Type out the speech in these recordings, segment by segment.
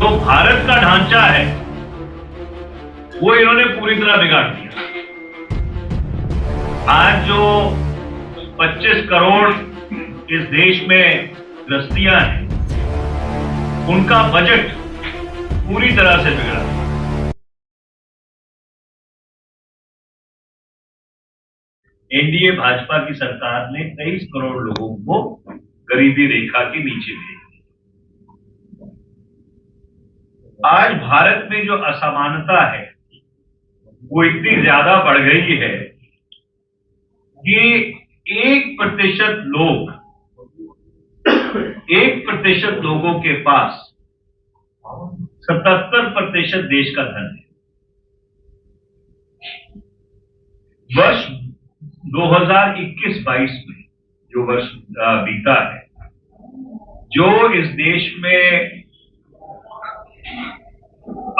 जो भारत का ढांचा है वो इन्होंने पूरी तरह बिगाड़ दिया। आज जो 25 करोड़ इस देश में गृहस्थियां हैं, उनका बजट पूरी तरह से बिगड़ा। एनडीए भाजपा की सरकार ने 23 करोड़ लोगों को गरीबी रेखा के नीचे भेज दिया। आज भारत में जो असमानता है वो इतनी ज्यादा बढ़ गई है कि 1% लोगों के पास 77% देश का धन है। वर्ष 2021-22 में जो वर्ष बीता है, जो इस देश में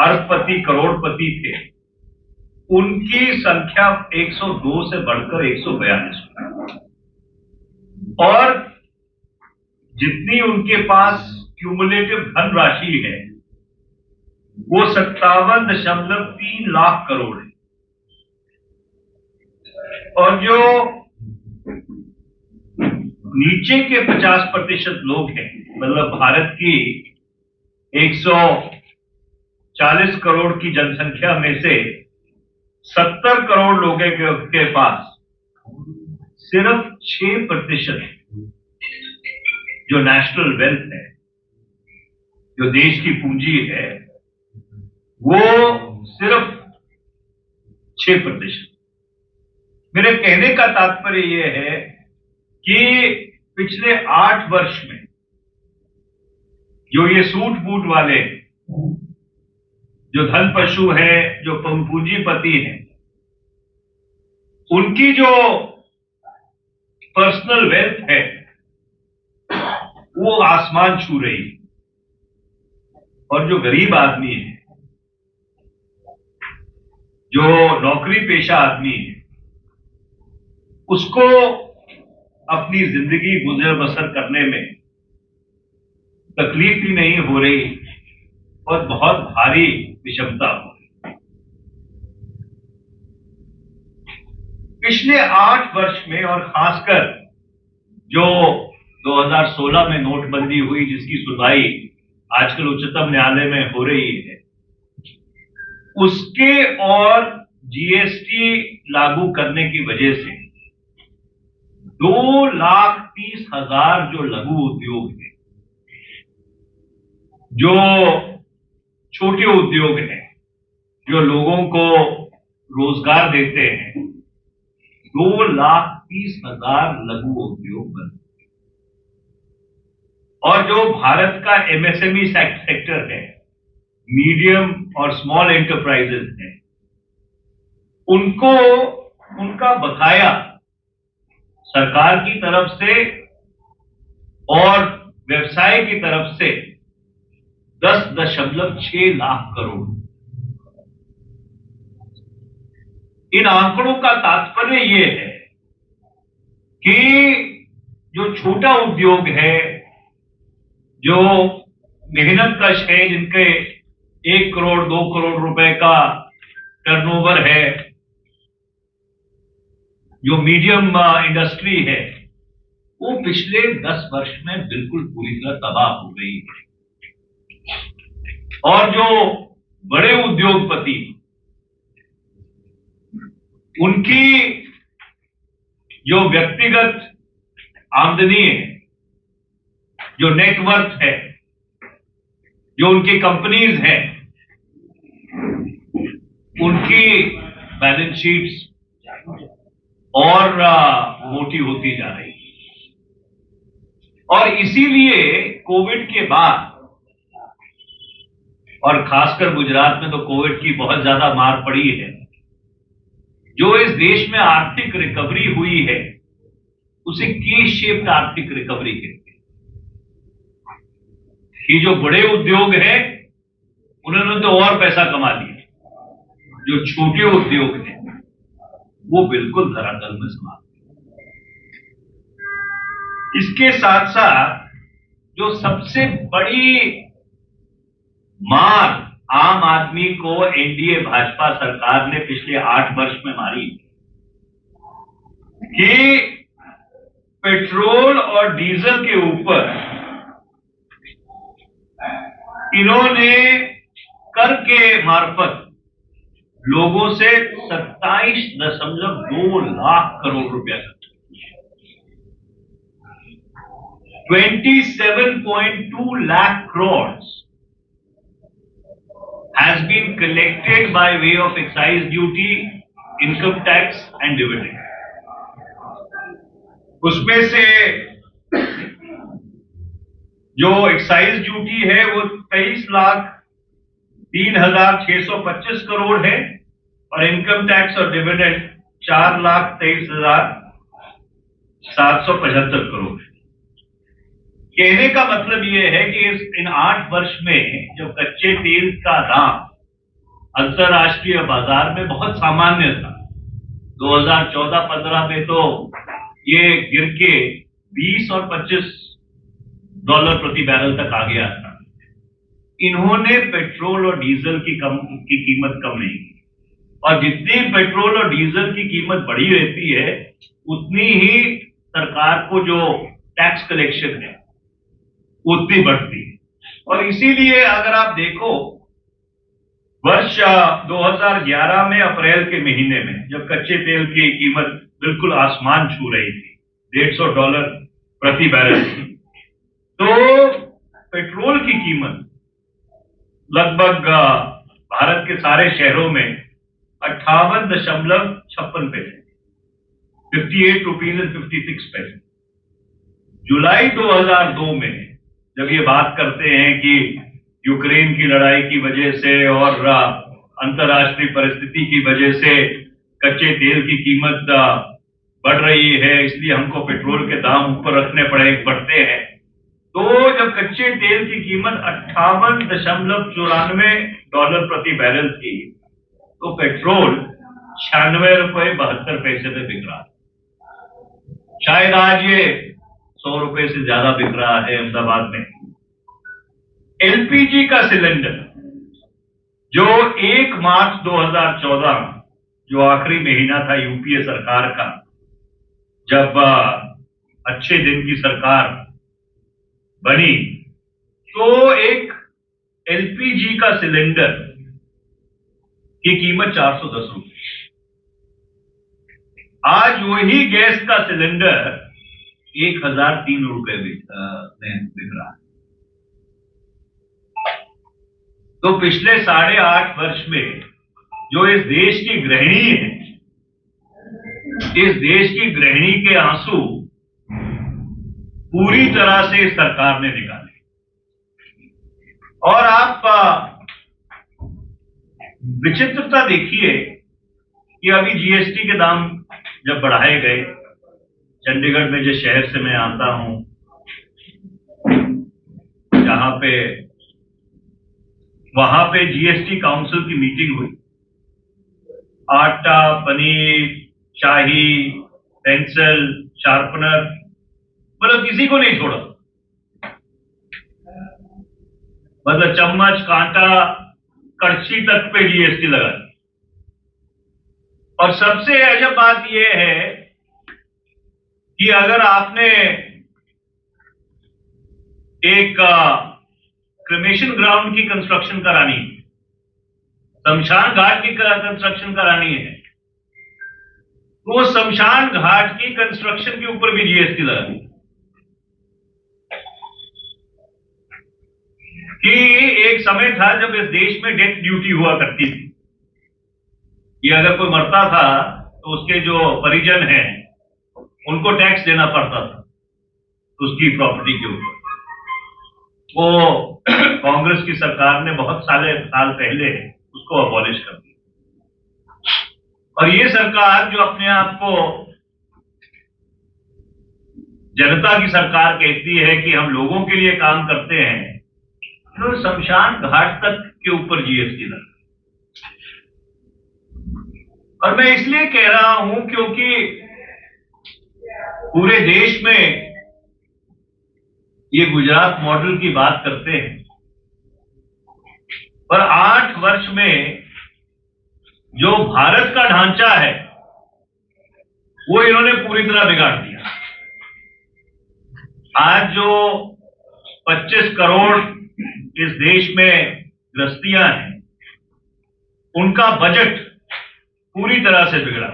अरबपति करोड़पति थे, उनकी संख्या 102 से बढ़कर 142 हुई और जितनी उनके पास क्यूमुलेटिव धनराशि है वो 57.3 लाख करोड़ है। और जो नीचे के 50% लोग हैं, मतलब भारत की 140 करोड़ की जनसंख्या में से 70 करोड़ लोगों के पास सिर्फ 6% जो नेशनल वेल्थ है, जो देश की पूंजी है, वो सिर्फ 6%। मेरे कहने का तात्पर्य यह है कि पिछले 8 वर्ष में जो ये सूट बूट वाले, जो धन पशु हैं, जो पूंजीपति हैं, उनकी जो पर्सनल वेल्थ है वो आसमान छू रही है और जो गरीब आदमी है, जो नौकरी पेशा आदमी है, उसको अपनी जिंदगी गुजर बसर करने में तकलीफ ही नहीं हो रही और बहुत भारी विषमता हो रही। पिछले 8 वर्ष में और खासकर जो 2016 में नोटबंदी हुई, जिसकी सुनवाई आजकल उच्चतम न्यायालय में हो रही है, उसके और जीएसटी लागू करने की वजह से 2,30,000 जो लघु उद्योग हैं, जो छोटे उद्योग हैं, जो लोगों को रोजगार देते हैं, 2,30,000 लघु उद्योग बने। और जो भारत का एमएसएमई सेक्टर है, मीडियम और स्मॉल एंटरप्राइजेस हैं, उनको उनका बकाया सरकार की तरफ से और व्यवसाय की तरफ से 10.6 लाख करोड़। इन आंकड़ों का तात्पर्य यह है कि जो छोटा उद्योग है, जो मेहनतकश है, जिनके 1 करोड़ 2 करोड़ रुपए का टर्नओवर है, जो मीडियम इंडस्ट्री है, वो पिछले 10 वर्ष में बिल्कुल पूरी तरह तबाह हो गई है। और जो बड़े उद्योगपति, उनकी जो व्यक्तिगत आमदनी है, जो नेटवर्थ है, जो उनकी कंपनीज हैं, उनकी बैलेंस शीट्स और मोटी होती जा रही है। और इसीलिए कोविड के बाद, और खासकर गुजरात में तो कोविड की बहुत ज्यादा मार पड़ी है, जो इस देश में आर्थिक रिकवरी हुई है उसे की शेप्ड आर्थिक रिकवरी कहते हैं। कि जो बड़े उद्योग हैं उन्होंने तो और पैसा कमा लिया, जो छोटे उद्योग हैं वो बिल्कुल धरातल में समाप्त। इसके साथ साथ जो सबसे बड़ी मार आम आदमी को एनडीए भाजपा सरकार ने पिछले 8 वर्ष में मारी कि पेट्रोल और डीजल के ऊपर इन्होंने कर के मार्फत लोगों से 27.2 लाख करोड़ रुपया 27.2 lakh crores has been collected by way of excise duty, income tax and dividend. उसमें से जो एक्साइज ड्यूटी है वो 23,03,625 करोड़ है और इनकम टैक्स और डिविडेंड 4,23,775 करोड़ है। कहने का मतलब ये है कि इन 8 वर्ष में जब कच्चे तेल का दाम अंतरराष्ट्रीय बाजार में बहुत सामान्य था, 2014-15 में तो ये गिर के 20 और 25 डॉलर प्रति बैरल तक आ गया था। इन्होंने पेट्रोल और डीजल की कीमत कम नहीं की और जितनी पेट्रोल और डीजल की कीमत बढ़ी रहती है उतनी ही सरकार को जो टैक्स कलेक्शन है उतनी बढ़ती है। और इसीलिए अगर आप देखो वर्ष 2011 में अप्रैल के महीने में जब कच्चे तेल की कीमत बिल्कुल आसमान छू रही थी, $150 प्रति बैरल थी, तो पेट्रोल की कीमत लगभग भारत के सारे शहरों में 58.56 पैसे, 58 रुपीज एंड 56 पैसे। जुलाई 2002 में जब ये बात करते हैं कि यूक्रेन की लड़ाई की वजह से और अंतर्राष्ट्रीय परिस्थिति की वजह से कच्चे तेल की कीमत बढ़ रही है, इसलिए हमको पेट्रोल के दाम ऊपर रखने पड़ते हैं, तो जब कच्चे तेल की कीमत 58.94 प्रति बैरल थी तो पेट्रोल 96 रुपए 72 पैसे में बिक रहा है। शायद आज ये 100 रुपए से ज्यादा बिक रहा है अहमदाबाद में। एलपीजी का सिलेंडर जो 1 मार्च 2014 जो आखिरी महीना था यूपीए सरकार का, जब अच्छे दिन की सरकार बनी, तो एक एलपीजी का सिलेंडर की कीमत 410 रुपए। आज वही गैस का सिलेंडर 1,003 रुपए बिक रहा है। तो पिछले 8.5 वर्ष में जो इस देश की गृहिणी है, इस देश की गृहिणी के आंसू पूरी तरह से इस सरकार ने निकाले। और आप विचित्रता देखिए कि अभी जीएसटी के दाम जब बढ़ाए गए, चंडीगढ़ में जिस शहर से मैं आता हूं, वहां पे जीएसटी काउंसिल की मीटिंग हुई। आटा, पनीर, शाही, पेंसिल, शार्पनर, मतलब किसी को नहीं छोड़ा। मतलब चम्मच, कांटा, कड़छी तक पे जीएसटी लगा दी। और सबसे अजब बात यह है कि अगर आपने एक क्रिमेशन ग्राउंड की कंस्ट्रक्शन करानी है, शमशान घाट की कंस्ट्रक्शन करानी है, तो शमशान घाट की कंस्ट्रक्शन के ऊपर भी जीएसटी लगा दी। कि एक समय था जब इस देश में डेथ ड्यूटी हुआ करती थी कि अगर कोई मरता था तो उसके जो परिजन हैं उनको टैक्स देना पड़ता था उसकी प्रॉपर्टी के ऊपर। वो कांग्रेस की सरकार ने बहुत साल पहले उसको अबॉलिश कर दिया। और ये सरकार जो अपने आप को जनता की सरकार कहती है कि हम लोगों के लिए काम करते हैं, तो शमशान घाट तक के ऊपर जीएसटी लगा। और मैं इसलिए कह रहा हूं क्योंकि पूरे देश में ये गुजरात मॉडल की बात करते हैं, में जो भारत का ढांचा है वो इन्होंने पूरी तरह बिगाड़ दिया। आज जो 25 करोड़ इस देश में गृहस्थियां हैं, उनका बजट पूरी तरह से बिगड़ा।